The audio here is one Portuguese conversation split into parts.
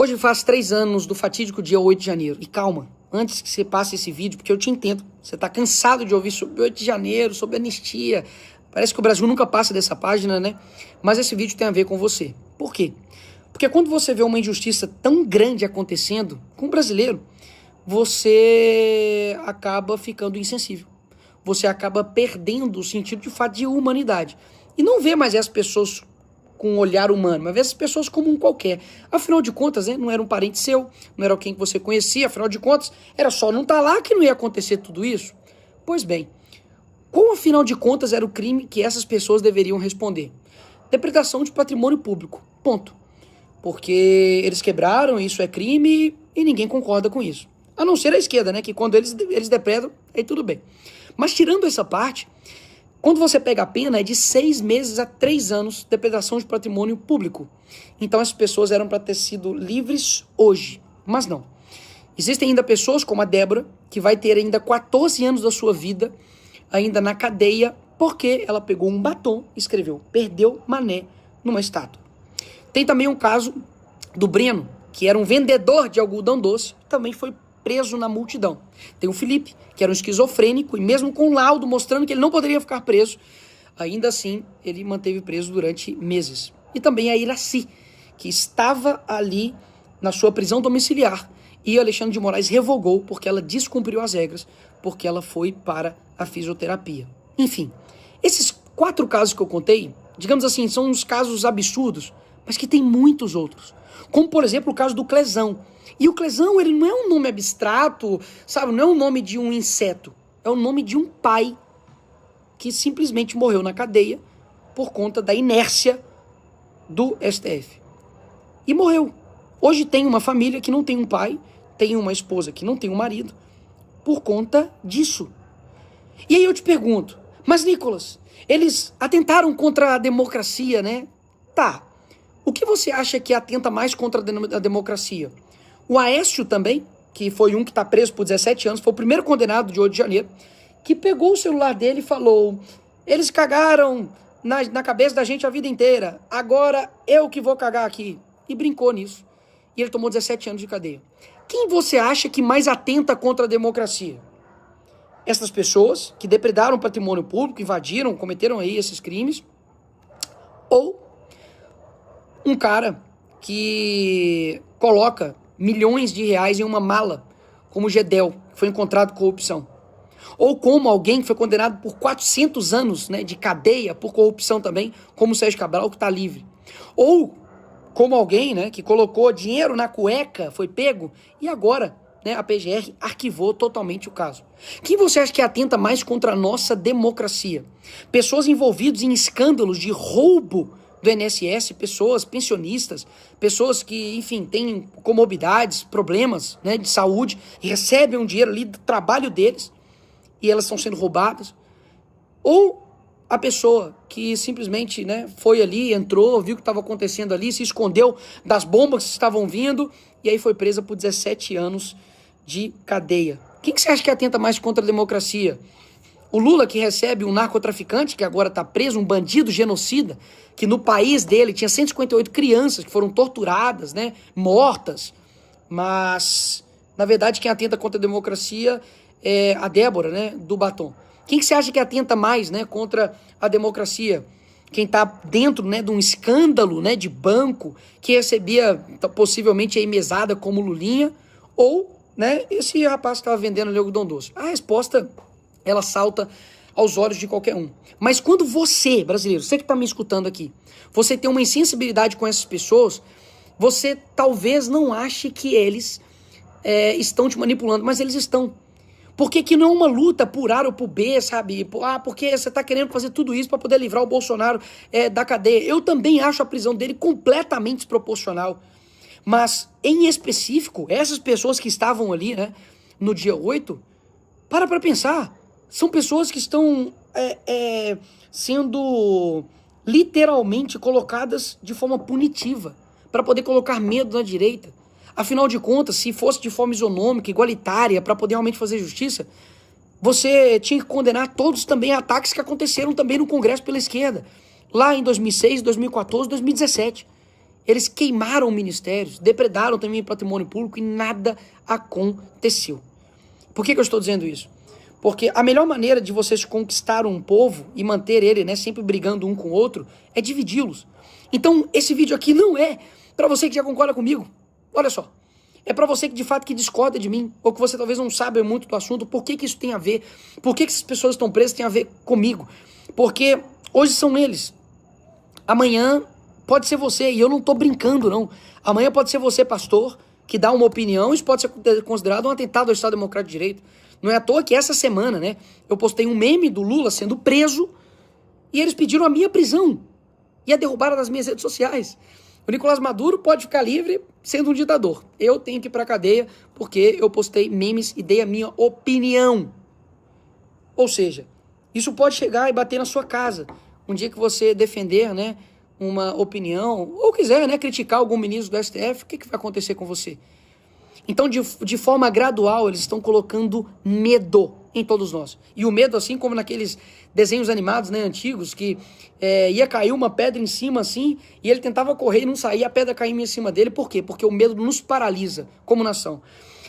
Hoje faz 3 anos do fatídico dia 8 de janeiro. E calma, antes que você passe esse vídeo, porque eu te entendo, você tá cansado de ouvir sobre 8 de janeiro, sobre anistia. Parece que o Brasil nunca passa dessa página, né? Mas esse vídeo tem a ver com você. Por quê? Porque quando você vê uma injustiça tão grande acontecendo com o brasileiro, você acaba ficando insensível. Você acaba perdendo o sentido de fato de humanidade. E não vê mais essas pessoas com um olhar humano, mas vê essas pessoas como um qualquer. Afinal de contas, né, não era um parente seu, não era alguém que você conhecia, afinal de contas, era só não estar lá que não ia acontecer tudo isso. Pois bem, qual afinal de contas era o crime que essas pessoas deveriam responder? Depredação de patrimônio público, ponto. Porque eles quebraram, isso é crime e ninguém concorda com isso. A não ser a esquerda, né, que quando eles depredam, aí tudo bem. Mas tirando essa parte, quando você pega a pena, é de 6 meses a 3 anos de depredação de patrimônio público. Então essas pessoas eram para ter sido livres hoje, mas não. Existem ainda pessoas como a Débora, que vai ter ainda 14 anos da sua vida ainda na cadeia, porque ela pegou um batom e escreveu "Perdeu Mané" numa estátua. Tem também um caso do Breno, que era um vendedor de algodão doce, também foi preso na multidão. Tem o Felipe, que era um esquizofrênico, e mesmo com laudo mostrando que ele não poderia ficar preso, ainda assim ele manteve preso durante meses. E também a Iraci, que estava ali na sua prisão domiciliar, e o Alexandre de Moraes revogou porque ela descumpriu as regras, porque ela foi para a fisioterapia. Enfim, esses 4 casos que eu contei, digamos assim, são uns casos absurdos, mas que tem muitos outros. Como, por exemplo, o caso do Clesão. E o Clesão, ele não é um nome abstrato, sabe? Não é o nome de um inseto. É o nome de um pai que simplesmente morreu na cadeia por conta da inércia do STF. E morreu. Hoje tem uma família que não tem um pai, tem uma esposa que não tem um marido, por conta disso. E aí eu te pergunto, mas Nicolas, eles atentaram contra a democracia, né? Tá. O que você acha que atenta mais contra a democracia? O Aécio também, que foi um que está preso por 17 anos, foi o primeiro condenado de 8 de janeiro, que pegou o celular dele e falou: eles cagaram na cabeça da gente a vida inteira, agora eu que vou cagar aqui. E brincou nisso. E ele tomou 17 anos de cadeia. Quem você acha que mais atenta contra a democracia? Essas pessoas que depredaram patrimônio público, invadiram, cometeram aí esses crimes, ou um cara que coloca milhões de reais em uma mala, como o Gedel, que foi encontrado com corrupção. Ou como alguém que foi condenado por 400 anos, né, de cadeia por corrupção também, como o Sérgio Cabral, que está livre. Ou como alguém, né, que colocou dinheiro na cueca, foi pego, e agora, né, a PGR arquivou totalmente o caso. Quem você acha que atenta mais contra a nossa democracia? Pessoas envolvidas em escândalos de roubo do INSS, pessoas pensionistas, pessoas que, enfim, têm comorbidades, problemas, né, de saúde, e recebem um dinheiro ali do trabalho deles e elas estão sendo roubadas. Ou a pessoa que simplesmente, né, foi ali, entrou, viu o que estava acontecendo ali, se escondeu das bombas que estavam vindo e aí foi presa por 17 anos de cadeia. Quem que você acha que atenta mais contra a democracia? O Lula, que recebe um narcotraficante, que agora está preso, um bandido genocida, que no país dele tinha 158 crianças que foram torturadas, né, mortas. Mas, na verdade, quem atenta contra a democracia é a Débora, né, do batom. Quem que você acha que atenta mais, né, contra a democracia? Quem está dentro, né, de um escândalo, né, de banco, que recebia possivelmente aí mesada como Lulinha, ou, né, esse rapaz que estava vendendo ali algodão doce? A resposta, ela salta aos olhos de qualquer um. Mas quando você, brasileiro, você que está me escutando aqui, você tem uma insensibilidade com essas pessoas, você talvez não ache que eles estão te manipulando, mas eles estão. Porque que não é uma luta por A ou por B, sabe? Porque você está querendo fazer tudo isso para poder livrar o Bolsonaro da cadeia. Eu também acho a prisão dele completamente desproporcional. Mas, em específico, essas pessoas que estavam ali, né, no dia 8, para pensar. São pessoas que estão sendo literalmente colocadas de forma punitiva para poder colocar medo na direita. Afinal de contas, se fosse de forma isonômica, igualitária, para poder realmente fazer justiça, você tinha que condenar todos também ataques que aconteceram também no Congresso pela esquerda, lá em 2006, 2014, 2017. Eles queimaram ministérios, depredaram também patrimônio público e nada aconteceu. Por que eu estou dizendo isso? Porque a melhor maneira de vocês conquistar um povo e manter ele, né, sempre brigando um com o outro, é dividi-los. Então, esse vídeo aqui não é para você que já concorda comigo. Olha só. É para você que de fato que discorda de mim, ou que você talvez não saiba muito do assunto, por que isso tem a ver, por que essas pessoas estão presas tem a ver comigo. Porque hoje são eles. Amanhã pode ser você, e eu não tô brincando, não. Amanhã pode ser você, pastor, que dá uma opinião, isso pode ser considerado um atentado ao Estado Democrático de Direito. Não é à toa que essa semana, né, eu postei um meme do Lula sendo preso, e eles pediram a minha prisão, e a derrubada das minhas redes sociais. O Nicolás Maduro pode ficar livre sendo um ditador. Eu tenho que ir pra cadeia porque eu postei memes e dei a minha opinião. Ou seja, isso pode chegar e bater na sua casa. Um dia que você defender, né, uma opinião, ou quiser, né, criticar algum ministro do STF, o que vai acontecer com você? Então, de forma gradual, eles estão colocando medo em todos nós. E o medo, assim como naqueles desenhos animados, né, antigos, que ia cair uma pedra em cima, assim, e ele tentava correr e não saía, a pedra caía em cima dele. Por quê? Porque o medo nos paralisa como nação.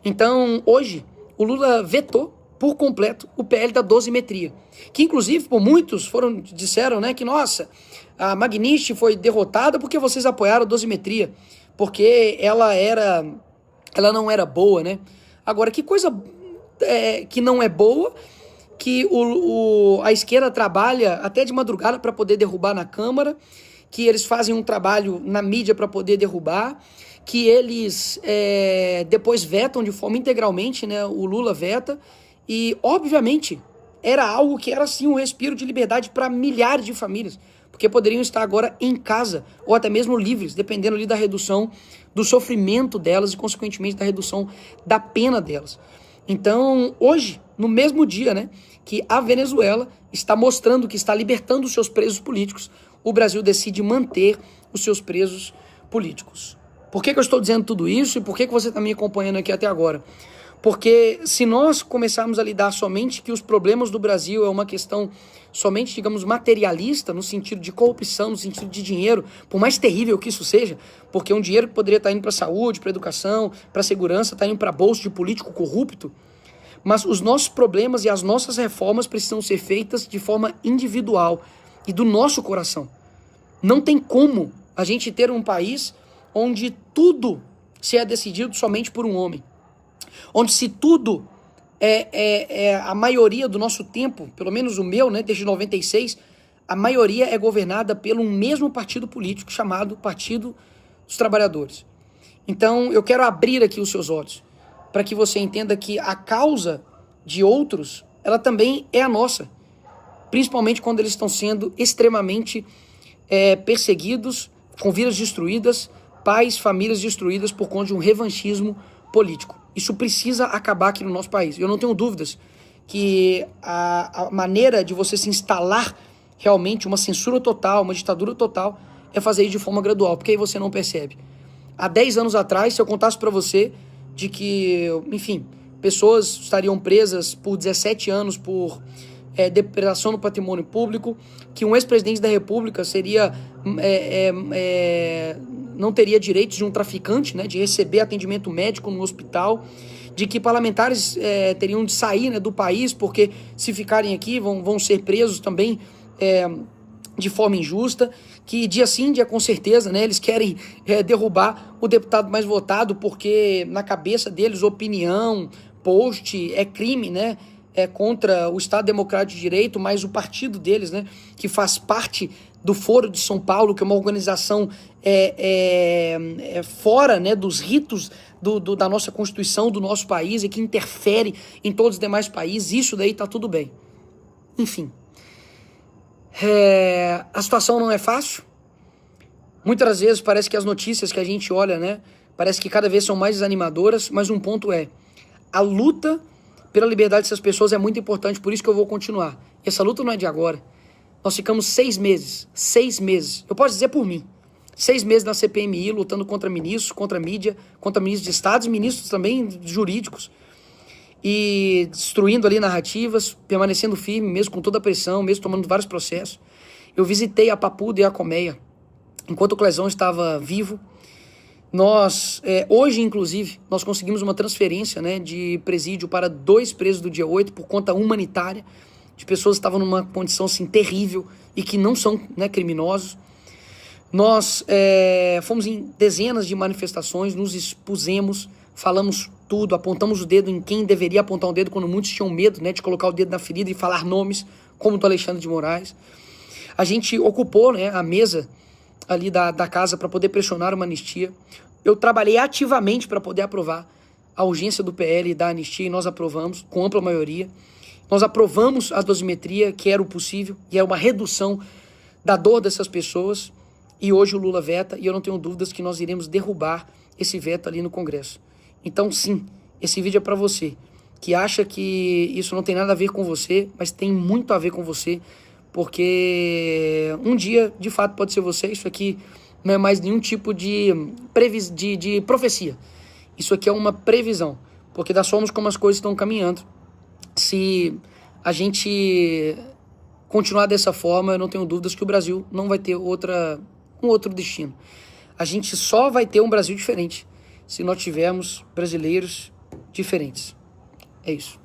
Então, hoje, o Lula vetou por completo o PL da dosimetria, que inclusive por muitos disseram, né, que nossa, a Magnish foi derrotada porque vocês apoiaram a dosimetria, porque ela não era boa, né? Agora, que coisa que não é boa, que a esquerda trabalha até de madrugada para poder derrubar na Câmara, que eles fazem um trabalho na mídia para poder derrubar, que eles depois vetam de forma integralmente, né? O Lula veta, e obviamente era algo que era sim um respiro de liberdade para milhares de famílias, porque poderiam estar agora em casa, ou até mesmo livres, dependendo ali da redução do sofrimento delas e, consequentemente, da redução da pena delas. Então, hoje, no mesmo dia, né, que a Venezuela está mostrando que está libertando os seus presos políticos, o Brasil decide manter os seus presos políticos. Por que eu estou dizendo tudo isso e por que você está me acompanhando aqui até agora? Porque se nós começarmos a lidar somente que os problemas do Brasil é uma questão somente, digamos, materialista, no sentido de corrupção, no sentido de dinheiro, por mais terrível que isso seja, porque um dinheiro que poderia estar indo para a saúde, para a educação, para a segurança, está indo para bolso de político corrupto, mas os nossos problemas e as nossas reformas precisam ser feitas de forma individual e do nosso coração. Não tem como a gente ter um país onde tudo se é decidido somente por um homem. Onde se tudo a maioria do nosso tempo, pelo menos o meu, né, desde 96, a maioria é governada pelo mesmo partido político chamado Partido dos Trabalhadores. Então, eu quero abrir aqui os seus olhos para que você entenda que a causa de outros, ela também é a nossa, principalmente quando eles estão sendo extremamente perseguidos, com vidas destruídas, pais, famílias destruídas por conta de um revanchismo político. Isso precisa acabar aqui no nosso país. Eu não tenho dúvidas que a maneira de você se instalar realmente uma censura total, uma ditadura total, é fazer isso de forma gradual, porque aí você não percebe. Há 10 anos atrás, se eu contasse para você de que, enfim, pessoas estariam presas por 17 anos por depredação do patrimônio público, que um ex-presidente da República não teria direitos de um traficante, né, de receber atendimento médico no hospital, de que parlamentares teriam de sair, né, do país, porque se ficarem aqui vão ser presos também de forma injusta, que dia sim, dia com certeza, né, eles querem derrubar o deputado mais votado, porque na cabeça deles opinião, post é crime, né, contra o Estado Democrático de Direito, mas o partido deles, né, que faz parte do Foro de São Paulo, que é uma organização fora, né, dos ritos da nossa Constituição, do nosso país, e que interfere em todos os demais países, isso daí tá tudo bem. Enfim, a situação não é fácil. Muitas das vezes parece que as notícias que a gente olha, né, parece que cada vez são mais desanimadoras, mas um ponto a luta pela liberdade dessas pessoas é muito importante, por isso que eu vou continuar. E essa luta não é de agora. Nós ficamos 6 meses, eu posso dizer por mim, 6 meses na CPMI, lutando contra ministros, contra mídia, contra ministros de estados, ministros também jurídicos, e destruindo ali narrativas, permanecendo firme, mesmo com toda a pressão, mesmo tomando vários processos. Eu visitei a Papuda e a Colmeia, enquanto o Clezão estava vivo, Hoje, inclusive, nós conseguimos uma transferência, né, de presídio para 2 presos do dia 8 por conta humanitária, de pessoas que estavam numa condição assim, terrível e que não são, né, criminosos. Nós fomos em dezenas de manifestações, nos expusemos, falamos tudo, apontamos o dedo em quem deveria apontar o dedo, quando muitos tinham medo, né, de colocar o dedo na ferida e falar nomes, como do Alexandre de Moraes. A gente ocupou, né, a mesa ali da casa para poder pressionar uma anistia. Eu trabalhei ativamente para poder aprovar a urgência do PL da anistia e nós aprovamos com ampla maioria. Nós aprovamos a dosimetria, que era o possível, e é uma redução da dor dessas pessoas. E hoje o Lula veta, e eu não tenho dúvidas que nós iremos derrubar esse veto ali no Congresso. Então, sim, esse vídeo é para você, que acha que isso não tem nada a ver com você, mas tem muito a ver com você, porque um dia, de fato, pode ser você. Isso aqui não é mais nenhum tipo de profecia. Isso aqui é uma previsão, porque das formas como as coisas estão caminhando, se a gente continuar dessa forma, eu não tenho dúvidas que o Brasil não vai ter um outro destino. A gente só vai ter um Brasil diferente se nós tivermos brasileiros diferentes. É isso.